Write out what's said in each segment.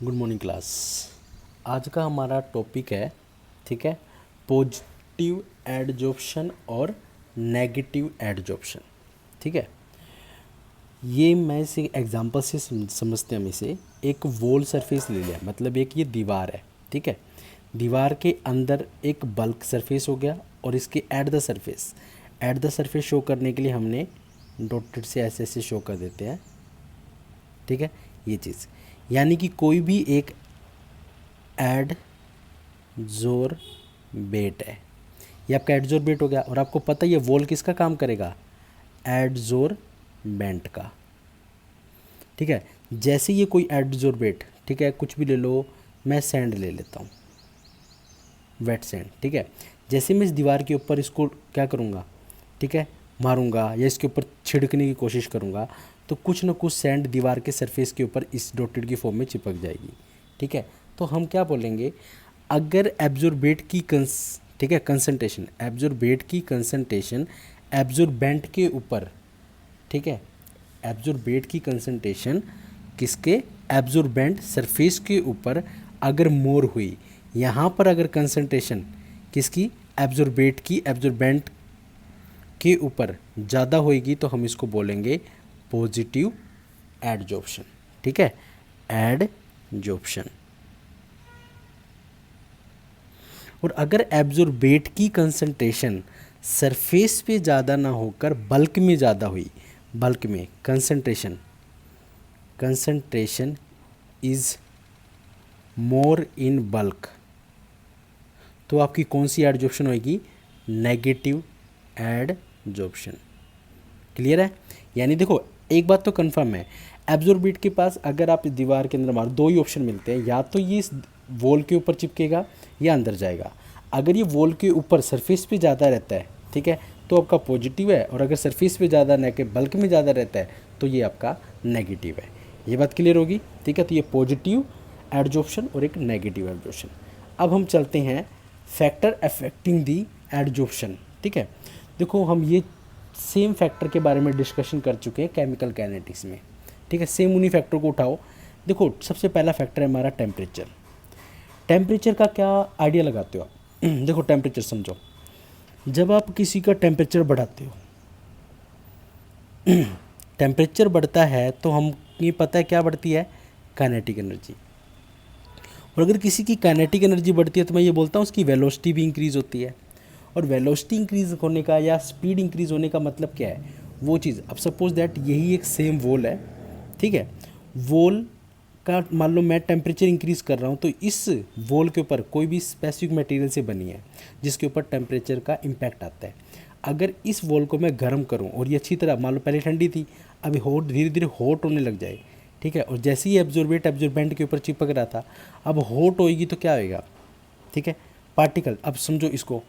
Good morning class. आज का हमारा टॉपिक है, ठीक है, पॉजिटिव एडजॉर्प्शन और नेगेटिव एडजॉर्प्शन। ठीक है, ये मैं इसे एग्जांपल से समझते हैं। हम इसे एक वॉल सरफेस ले लिया, मतलब एक ये दीवार है। ठीक है, दीवार के अंदर एक बल्क सरफेस हो गया और इसके एट द सरफेस शो करने के लिए हमने डॉटेड से ऐसे ऐसे शो कर देते हैं। ठीक है, ये चीज़ यानी कि कोई भी एक एडजोर्बेट है, ये आपका एडजोर्बेट हो गया। और आपको पता है ये वॉल किसका काम करेगा? एडजोर्बेंट का। ठीक है, जैसे ये कोई एडजोर्बेट, ठीक है, कुछ भी ले लो, मैं सैंड ले लेता हूँ, वेट सैंड। ठीक है, जैसे मैं इस दीवार के ऊपर इसको क्या करूँगा, ठीक है, मारूंगा या इसके ऊपर छिड़कने की कोशिश करूँगा, तो कुछ ना कुछ सैंड दीवार के सरफेस के ऊपर इस डॉटेड की फॉर्म में चिपक जाएगी। ठीक है, तो हम क्या बोलेंगे, अगर एब्जॉर्बेट की ठीक है, कंसंट्रेशन, एब्जॉर्बेट की कंसंट्रेशन एब्जॉर्बेंट के ऊपर, ठीक है, एब्जॉर्बेट की कंसंट्रेशन किसके? एब्जॉर्बेंट सरफेस के ऊपर अगर मोर हुई, यहाँ पर अगर कंसंट्रेशन किसकी? एब्जॉर्बेट की एब्जॉर्बेंट के ऊपर ज़्यादा होएगी तो हम इसको बोलेंगे पॉजिटिव एडजॉर्प्शन। ठीक है, एडजॉर्प्शन। और अगर एब्जॉर्बेट की कंसंट्रेशन सरफेस पे ज़्यादा ना होकर बल्क में ज़्यादा हुई, बल्क में concentration is more in bulk, तो आपकी कौन सी एडजॉर्प्शन होएगी? Negative adsorption. क्लियर है? यानी देखो, एक बात तो कंफर्म है, एब्जॉर्बेट के पास अगर आप इस दीवार के अंदर मारो, दो ही ऑप्शन मिलते हैं, या तो ये इस वॉल के ऊपर चिपकेगा या अंदर जाएगा। अगर ये वॉल के ऊपर सरफेस पे ज़्यादा रहता है, ठीक है, तो आपका पॉजिटिव है, और अगर सरफेस पे ज़्यादा ना कि बल्क में ज़्यादा रहता है तो ये आपका नेगेटिव है। ये बात क्लियर होगी? ठीक है, तो ये पॉजिटिव एडजॉर्प्शन और एक नेगेटिव एडजॉर्प्शन। अब हम चलते हैं फैक्टर अफेक्टिंग दी एडजॉर्प्शन। ठीक है, देखो हम ये सेम फैक्टर के बारे में डिस्कशन कर चुके हैं केमिकल काइनेटिक्स में। ठीक है, सेम उन्हीं फैक्टर को उठाओ। देखो, सबसे पहला फैक्टर है हमारा टेम्परेचर। टेम्परेचर का क्या आइडिया लगाते हो आप? देखो, टेम्परेचर समझो, जब आप किसी का टेम्परेचर बढ़ाते हो, टेम्परेचर बढ़ता है तो हम ये पता है क्या बढ़ती है? Kinetic energy. और अगर किसी की काइनेटिक एनर्जी बढ़ती है तो मैं ये बोलता हूँ उसकी वेलोसिटी भी इंक्रीज़ होती है। और वेलोसिटी इंक्रीज़ होने का या स्पीड इंक्रीज़ होने का मतलब क्या है? वो चीज़, अब सपोज दैट यही एक सेम वॉल है, ठीक है, वॉल का मान लो मैं टेम्परेचर इंक्रीज़ कर रहा हूँ, तो इस वॉल के ऊपर कोई भी स्पेसिफिक मटेरियल से बनी है जिसके ऊपर टेम्परेचर का इम्पैक्ट आता है। अगर इस वॉल को मैं गर्म करूँ और ये अच्छी तरह, मान लो पहले ठंडी थी, अभी हॉट, धीरे धीरे हॉट होने लग जाए, ठीक है, और जैसे ही एब्जॉर्बेंट के ऊपर चिपक रहा था, अब हॉट होएगी तो क्या होएगा? ठीक है, पार्टिकल, अब समझो इसको,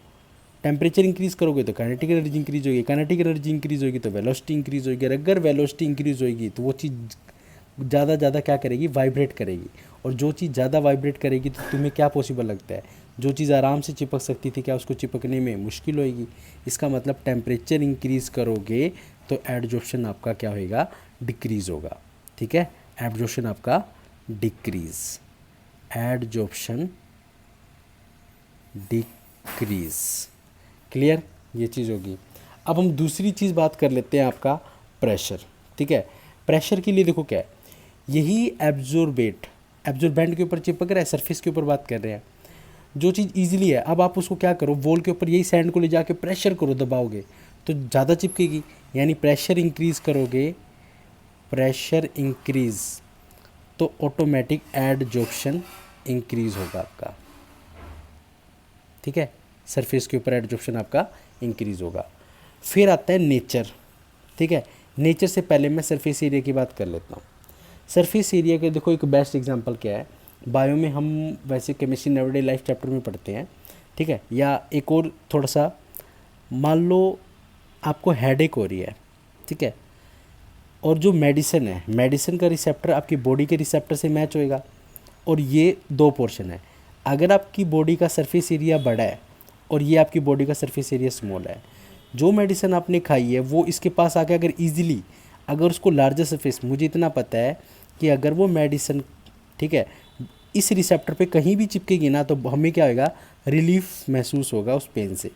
टेम्परेचर इंक्रीज़ करोगे तो काइनेटिक एनर्जी इंक्रीज होगी, काइनेटिक एनर्जी इंक्रीज होगी तो वेलोसिटी इंक्रीज होगी, और अगर वेलोसिटी इंक्रीज होगी तो वो चीज़ ज़्यादा क्या करेगी? वाइब्रेट करेगी। और जो चीज़ ज़्यादा वाइब्रेट करेगी तो तुम्हें क्या पॉसिबल लगता है? जो चीज़ आराम से चिपक सकती थी, क्या उसको चिपकने में मुश्किल होएगी? इसका मतलब टेम्परेचर इंक्रीज़ करोगे तो एडजॉर्प्शन आपका क्या होएगा? डिक्रीज़ होगा। ठीक है, एडजॉर्प्शन आपका डिक्रीज़, एडजॉर्प्शन डिक्रीज़। क्लियर? ये चीज़ होगी। अब हम दूसरी चीज़ बात कर लेते हैं, आपका प्रेशर। ठीक है, प्रेशर के लिए देखो क्या है, यही एब्जॉर्बेंट के ऊपर चिपक रहा है, सरफेस के ऊपर बात कर रहे हैं, जो चीज़ ईजिली है। अब आप उसको क्या करो, वॉल के ऊपर यही सैंड को ले जाके प्रेशर करो, दबाओगे तो ज़्यादा चिपकेगी, यानी प्रेशर इंक्रीज़ करोगे, प्रेशर इंक्रीज़ तो ऑटोमेटिक एडजॉर्प्शन इंक्रीज़ होगा आपका। ठीक है, सरफेस के ऊपर एडजॉर्प्शन आपका इंक्रीज़ होगा। फिर आता है नेचर। ठीक है, नेचर से पहले मैं सरफेस एरिया की बात कर लेता हूँ। सरफेस एरिया के देखो एक बेस्ट एग्जांपल क्या है, बायो में हम वैसे केमिस्ट्री एवरीडे लाइफ चैप्टर में पढ़ते हैं, ठीक है, या एक और थोड़ा सा, मान लो आपको हेडेक हो रही है, ठीक है, और जो मेडिसिन है, मेडिसिन का रिसेप्टर आपकी बॉडी के रिसेप्टर से मैच होएगा, और ये दो पोर्शन है। अगर आपकी बॉडी का सरफेस एरिया बड़ा है और ये आपकी बॉडी का सरफेस एरिया स्मॉल है, जो मेडिसिन आपने खाई है वो इसके पास आके अगर ईजिली, अगर उसको लार्जर सरफेस, मुझे इतना पता है कि अगर वो मेडिसिन, ठीक है, इस रिसेप्टर पे कहीं भी चिपकेगी ना तो हमें क्या होगा, रिलीफ महसूस होगा उस पेन से।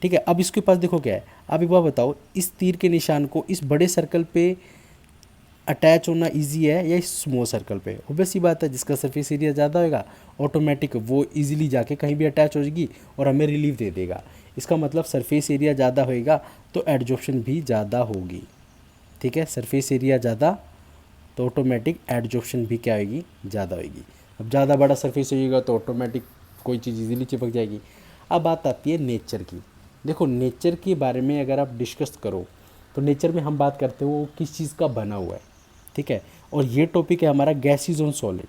ठीक है, अब इसके पास देखो क्या है, आप एक बार बताओ, इस तीर के निशान को इस बड़े सर्कल पे अटैच होना इजी है या इस स्मॉल सर्कल पे? ऑब्वियस सी बात है, जिसका सरफेस एरिया ज़्यादा होगा ऑटोमेटिक वो इजीली जाके कहीं भी अटैच हो जाएगी और हमें रिलीफ दे देगा। इसका मतलब सरफेस एरिया ज़्यादा होएगा तो एडजॉर्प्शन भी ज़्यादा होगी। ठीक है, सरफेस एरिया ज़्यादा तो ऑटोमेटिक एडजॉर्प्शन भी क्या होगी, ज़्यादा होगी। अब ज़्यादा बड़ा सरफेस होगा तो ऑटोमेटिक कोई चीज़ इजीली चिपक जाएगी। अब बात आती है नेचर की। देखो नेचर के बारे में अगर आप डिस्कस करो तो नेचर में हम बात करते हैं वो किस चीज़ का बना हुआ है। ठीक है, और ये टॉपिक है हमारा गैसेज ऑन सॉलिड।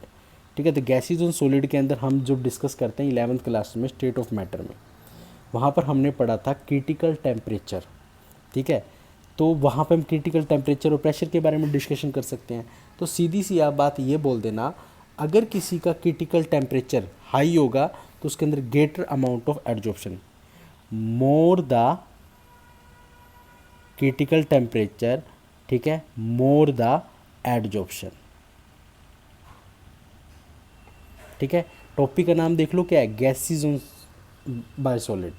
ठीक है, तो गैसेज ऑन सॉलिड के अंदर हम जो डिस्कस करते हैं 11th क्लास में स्टेट ऑफ मैटर में, वहाँ पर हमने पढ़ा था क्रिटिकल टेम्परेचर। ठीक है, तो वहाँ पे हम क्रिटिकल टेम्परेचर और प्रेशर के बारे में डिस्कशन कर सकते हैं। तो सीधी सी आप बात ये बोल देना, अगर किसी का क्रिटिकल टेम्परेचर हाई होगा तो उसके अंदर greater amount of adsorption, more the critical temperature, ठीक है, मोर द एडजॉर्प्शन। ठीक है, टॉपिक का नाम देख लो क्या है, गैसेज ऑन बाय सॉलिड।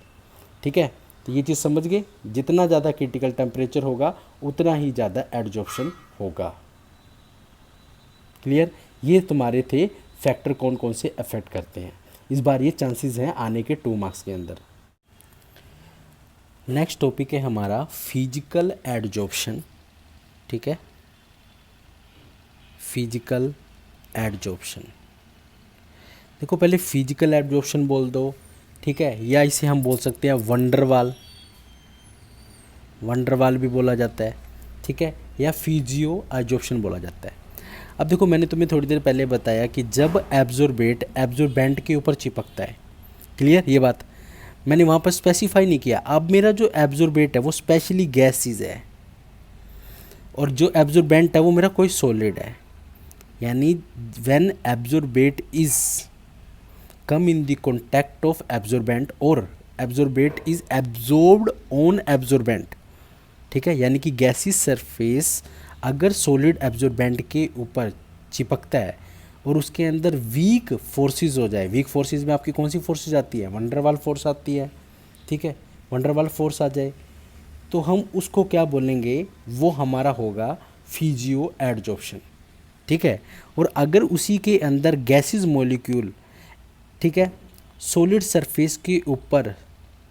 ठीक है, तो ये चीज़ समझ गए, जितना ज़्यादा क्रिटिकल टेम्परेचर होगा उतना ही ज़्यादा एडजॉर्प्शन होगा। क्लियर, ये तुम्हारे थे फैक्टर कौन कौन से अफेक्ट करते हैं। इस बार ये चांसेस हैं आने के 2 मार्क्स के अंदर। नेक्स्ट टॉपिक है हमारा फिजिकल एडजॉर्प्शन। ठीक है, फिजिकल एडजॉर्प्शन। देखो पहले फिजिकल एडजॉर्प्शन बोल दो, ठीक है, या इसे हम बोल सकते हैं वंडरवाल, वंडरवाल भी बोला जाता है। ठीक है, या फिजियो एडजॉर्प्शन बोला जाता है। अब देखो मैंने तुम्हें थोड़ी देर पहले बताया कि जब एब्जॉर्बेट एब्जॉर्बेंट के ऊपर चिपकता है, क्लियर, ये बात मैंने वहाँ पर स्पेसिफाई नहीं किया। अब मेरा जो एब्जॉर्बेट है वो स्पेशली गैसेज है और जो एब्जॉर्बेंट है वो मेरा कोई सॉलिड है। यानी when absorbent is come in the contact of absorbent और absorbate is absorbed on absorbent। ठीक है, यानी कि गैसी सरफेस अगर सॉलिड एब्जॉर्बेंट के ऊपर चिपकता है और उसके अंदर वीक फोर्सेस हो जाए, वीक फोर्सेस में आपकी कौन सी फोर्सेस आती है, वंडरवाल फोर्स आती है। ठीक है, वंडरवाल फोर्स आ जाए तो हम उसको क्या बोलेंगे, वो हमारा होगा फिजियो एडजॉर्प्शन। ठीक है, और अगर उसी के अंदर गैसेज मॉलिक्यूल, ठीक है, सॉलिड सरफेस के ऊपर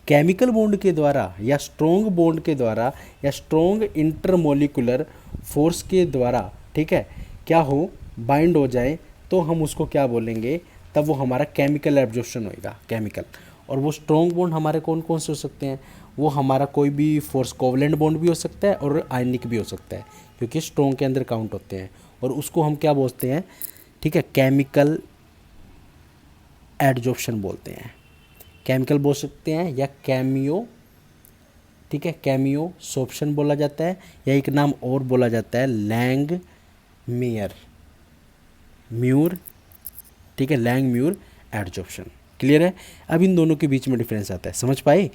केमिकल बॉन्ड के द्वारा या स्ट्रॉन्ग बॉन्ड के द्वारा या स्ट्रॉन्ग इंटरमोलिकुलर फोर्स के द्वारा, ठीक है, क्या हो, बाइंड हो जाए तो हम उसको क्या बोलेंगे, तब वो हमारा केमिकल एब्जॉर्प्शन होएगा, केमिकल। और वो स्ट्रॉन्ग बॉन्ड हमारे कौन कौन से हो सकते हैं, वो हमारा कोई भी फोर्स कोवलेंट बॉन्ड भी हो सकता है और आयनिक भी हो सकता है, क्योंकि स्ट्रॉन्ग के अंदर काउंट होते हैं और उसको हम क्या बोलते हैं, ठीक है, केमिकल एडजॉर्प्शन बोलते हैं। केमिकल बोल सकते हैं या कैमियो, ठीक है, कैमियो सोप्शन बोला जाता है, या एक नाम और बोला जाता है लैंग मेयर म्यूर। ठीक है, लैंग म्यूर एडजॉर्प्शन। क्लियर है, अब इन दोनों के बीच में डिफरेंस आता है, समझ पाए।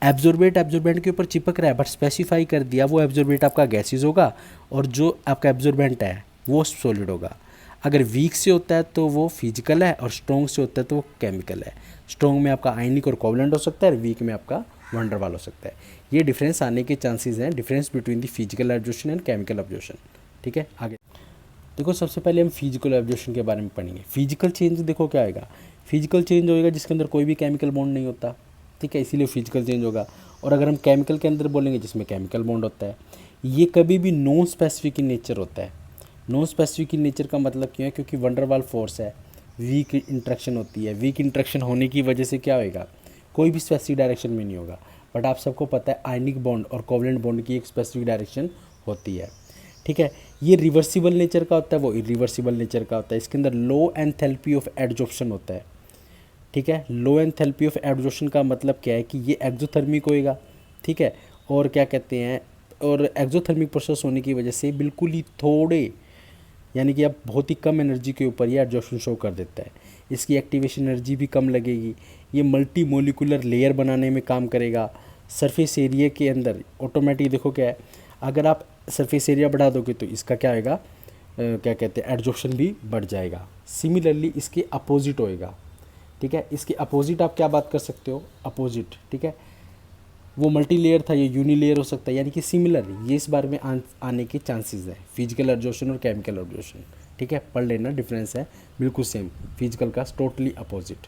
एब्जॉर्बेट एब्जॉर्बेंट के ऊपर चिपक रहा है बट स्पेसिफाई कर दिया वो एब्जॉर्बेट आपका गैसेज होगा और जो आपका एब्जॉर्बेंट है वो सॉलिड होगा। अगर वीक से होता है तो वो फिजिकल है और स्ट्रॉन्ग से होता है तो वो केमिकल है। स्ट्रॉन्ग में आपका आयनिक और कोवलेंट हो सकता है और वीक में आपका वंडरवाल हो सकता है। ये डिफरेंस आने के चांसेस हैं, difference between the physical absorption and chemical absorption. ठीक है, आगे देखो, सबसे पहले हम फिजिकल एब्जॉर्प्शन के बारे में पढ़ेंगे। फिजिकल चेंज देखो क्या आएगा, फिजिकल चेंज होएगा जिसके अंदर कोई भी केमिकल बॉन्ड नहीं होता। ठीक है, इसीलिए फिजिकल चेंज होगा। और अगर हम केमिकल के अंदर बोलेंगे जिसमें केमिकल बॉन्ड होता है, ये कभी भी नॉन स्पेसिफिक इन नेचर होता है। नॉन स्पेसिफिक इन नेचर का मतलब क्यों है, क्योंकि वंडरवाल फोर्स है, वीक इंट्रैक्शन होती है। वीक इंट्रैक्शन होने की वजह से क्या होएगा, कोई भी स्पेसिफिक डायरेक्शन में नहीं होगा। बट आप सबको पता है आयनिक बॉन्ड और कोवलेंट बॉन्ड की एक स्पेसिफिक डायरेक्शन होती है। ठीक है, ये रिवर्सिबल नेचर का होता है, वो इरिवर्सिबल नेचर का होता है। इसके अंदर लो एंथैल्पी ऑफ एडजॉर्प्शन होता है। ठीक है, लो एंथैल्पी ऑफ एडजॉर्प्शन का मतलब क्या है कि ये एक्सोथर्मिक होएगा। ठीक है, और क्या कहते हैं, और एक्सोथर्मिक प्रोसेस होने की वजह से बिल्कुल ही थोड़े, यानी कि अब बहुत ही कम एनर्जी के ऊपर ये एडजॉर्प्शन शो कर देता है। इसकी एक्टिवेशन एनर्जी भी कम लगेगी। ये मल्टी मोलिकुलर लेयर बनाने में काम करेगा। सरफेस एरिया के अंदर ऑटोमेटिक देखो क्या है, अगर आप सरफेस एरिया बढ़ा दोगे तो इसका क्या आएगा, क्या कहते हैं एडजॉर्प्शन भी बढ़ जाएगा। सिमिलरली इसके अपोजिट होएगा, ठीक है। इसके अपोजिट आप क्या बात कर सकते हो, अपोजिट, ठीक है। वो मल्टी लेयर था, ये यूनी लेयर हो सकता है, यानी कि सिमिलर, ये इस बारे में आने के चांसेस है, फिजिकल एडजॉर्प्शन और केमिकल एडजॉर्प्शन, ठीक है। पढ़ लेना, डिफरेंस है बिल्कुल सेम, फिजिकल का टोटली अपोजिट।